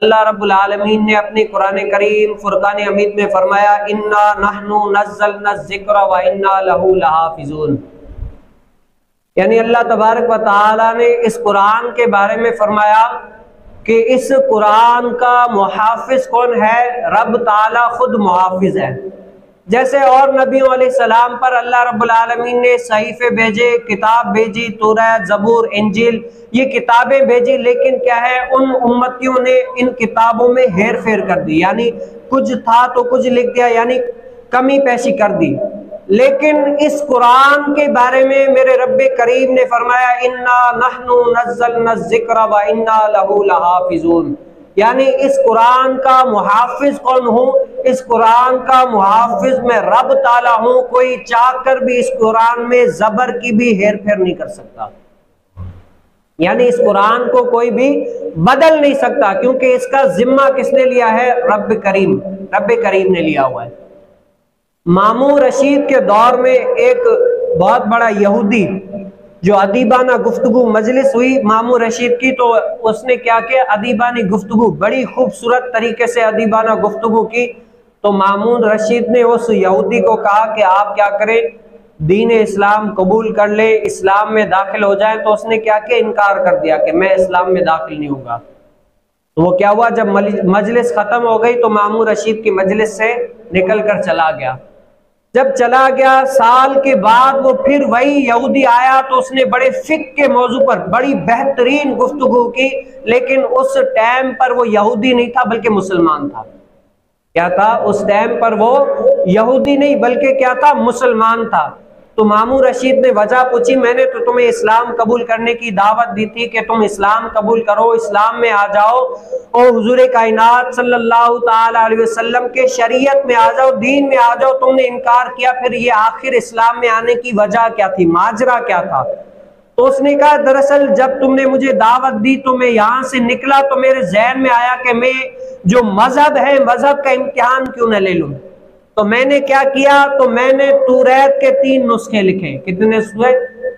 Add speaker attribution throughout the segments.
Speaker 1: अल्लाह रब्बुल आलमीन ने अपने कुरान करीम फुरकान हमीद में फरमाया, इन्ना नहनु नज़्ज़लना ज़िक्र व इन्ना लहू लहाफ़िज़ून। यानी अल्लाह तबारक व तआला ने इस कुरान के बारे में फरमाया कि इस कुरान का मुहाफिज कौन है? रब ताला खुद मुहाफिज है। जैसे और नबियों अलैहिस्सलाम पर अल्लाह रब्बुल आलमीन ने सहीफे भेजे, किताब भेजी, तौरात, ज़बूर, इंजील, ये किताबें भेजी, लेकिन क्या है, उन उम्मतियों ने इन किताबों में हेर फेर कर दी, यानी कुछ था तो कुछ लिख दिया, यानी कमी पेशी कर दी। लेकिन इस कुरान के बारे में मेरे रब्बे करीम ने फरमाया, इन्ना नहनु नज़्ज़लना ज़िक्र व इन्ना लहू लहाफ़िज़ून। यानी इस कुरान का मुहाफिज कौन हूँ? इस कुरान का मुहाफिज मैं रब ताला हूँ। कोई चाहकर भी इस कुरान में जबर की भी हेर फेर नहीं कर सकता, यानी इस कुरान को कोई भी बदल नहीं सकता, क्योंकि इसका जिम्मा किसने लिया है? रब करीम ने लिया हुआ है। मामून रशीद के दौर में एक बहुत बड़ा यहूदी, जो अदीबाना गुफ्तगू मजलिस हुई मामून रशीद की, तो उसने क्या किया? अदीबानी गुफ्तगू, बड़ी खूबसूरत तरीके से अदीबाना गुफ्तगू की। तो मामून रशीद ने उस यहूदी को कहा कि आप क्या करें, दीन इस्लाम कबूल कर ले, इस्लाम में दाखिल हो जाए। तो उसने क्या किया? इनकार कर दिया कि मैं इस्लाम में दाखिल नहीं होगा। तो वो क्या हुआ, जब मजलिस खत्म हो गई तो मामून रशीद की मजलिस से निकल कर चला गया। जब चला गया, साल के बाद वो फिर वही यहूदी आया, तो उसने बड़े फिक के मौजू पर बड़ी बेहतरीन गुफ्तगू की, लेकिन उस टाइम पर वो यहूदी नहीं था बल्कि मुसलमान था। क्या था? उस टाइम पर वो यहूदी नहीं बल्कि क्या था? मुसलमान था। तो मामून रशीद ने वजह पूछी, मैंने तो तुम्हें इस्लाम कबूल करने की दावत दी थी कि तुम इस्लाम कबूल करो, इस्लाम में आ जाओ और हुजूर कायनात सल्लल्लाहु ताला अलैहि वसल्लम के शरीयत में आ जाओ, दीन में आ जाओ। तुमने इनकार किया, फिर ये आखिर इस्लाम में आने की वजह क्या थी, माजरा क्या था? तो उसने कहा, दरअसल जब तुमने मुझे दावत दी तो मैं यहाँ से निकला तो मेरे ज़हन में आया कि मैं जो मजहब है, मजहब का इम्तिहान क्यों न ले लूं। तो मैंने क्या किया, तो मैंने तौरात के 3 नुस्खे लिखे। कितने नुस्खे?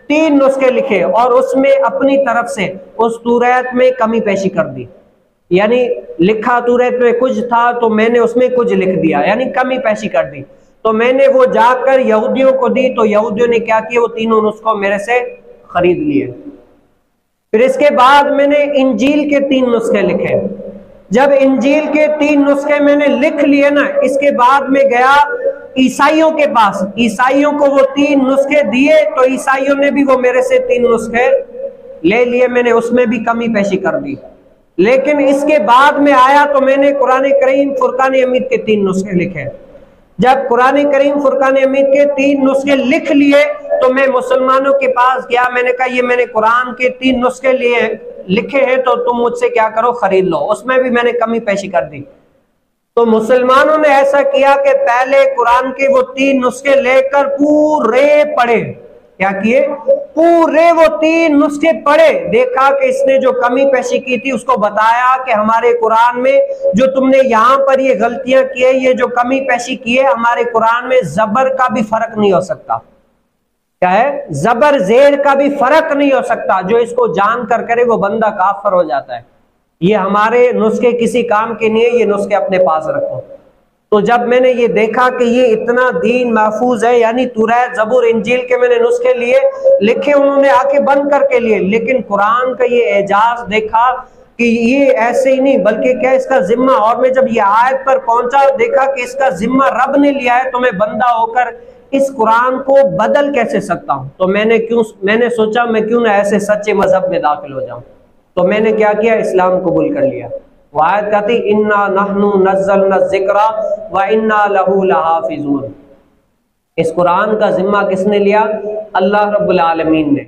Speaker 1: 3 नुस्खे लिखे, और उसमें अपनी तरफ से उस तौरात में कमी पेशी कर दी। यानी लिखा तौरात में कुछ था तो मैंने उसमें कुछ लिख दिया, यानी कमी पेशी कर दी। तो मैंने वो जाकर यहूदियों को दी, तो यहूदियों ने क्या किया? वो तीनों नुस्खों मेरे से खरीद लिए। फिर इसके बाद मैंने इंजील के 3 नुस्खे लिखे। जब इंजील के 3 नुस्खे मैंने लिख लिए ना, इसके बाद में गया ईसाइयों के पास, ईसाइयों को वो 3 नुस्खे दिए, तो ईसाइयों ने भी वो मेरे से 3 नुस्खे ले लिए। मैंने उसमें भी कमी पेशी कर दी। लेकिन इसके बाद में आया तो मैंने कुरान करीम फुरकान हमीद के 3 नुस्खे लिखे। जब कुरान करीम फुरकान हमीद के 3 नुस्खे लिख लिए तो मैं मुसलमानों के पास गया, मैंने कहा ये मैंने कुरान के 3 नुस्खे लिखे हैं, तो तुम मुझसे क्या करो, खरीद लो। उसमें भी मैंने कमी पेशी कर दी। तो मुसलमानों ने ऐसा किया कि पहले कुरान के वो 3 नुस्खे लेकर पूरे पढ़े। क्या किए? पूरे वो 3 नुस्खे पढ़े। देखा कि इसने जो कमी पेशी की थी उसको बताया कि हमारे कुरान में जो तुमने यहाँ पर ये गलतियां की है, ये जो कमी पेशी की है, हमारे कुरान में जबर का भी फर्क नहीं हो सकता। क्या है? जबर जेर का भी फर्क नहीं हो सकता। जो इसको जानकर करे वो बंदा काफिर हो जाता है। ये हमारे नुस्खे किसी काम के नहीं है, ये नुस्खे अपने पास रखो। तो जब मैंने ये देखा कि ये इतना दीन महफूज है, यानी तौरात, ज़बूर, इंजील के मैंने नुस्खे लिए, लिखे उन्होंने आंखें बंद करके लिए, लेकिन कुरान का ये एजाज देखा कि ये ऐसे ही नहीं बल्कि क्या इसका जिम्मा। और मैं जब ये आयत पर पहुंचा, देखा कि इसका जिम्मा रब ने लिया है, तो मैं बंदा होकर इस कुरान को बदल कैसे सकता हूं। तो मैंने सोचा मैं क्यों ना ऐसे सच्चे मजहब में दाखिल हो जाऊं। तो मैंने क्या किया? इस्लाम कबूल कर लिया। वो आयत कहती, इन्ना नहनु नज़्ज़लना ज़िक्रा व इन्ना लहू लहाफ़िज़ून। इस कुरान का जिम्मा किसने लिया? अल्लाह रब्बुल आलमीन ने।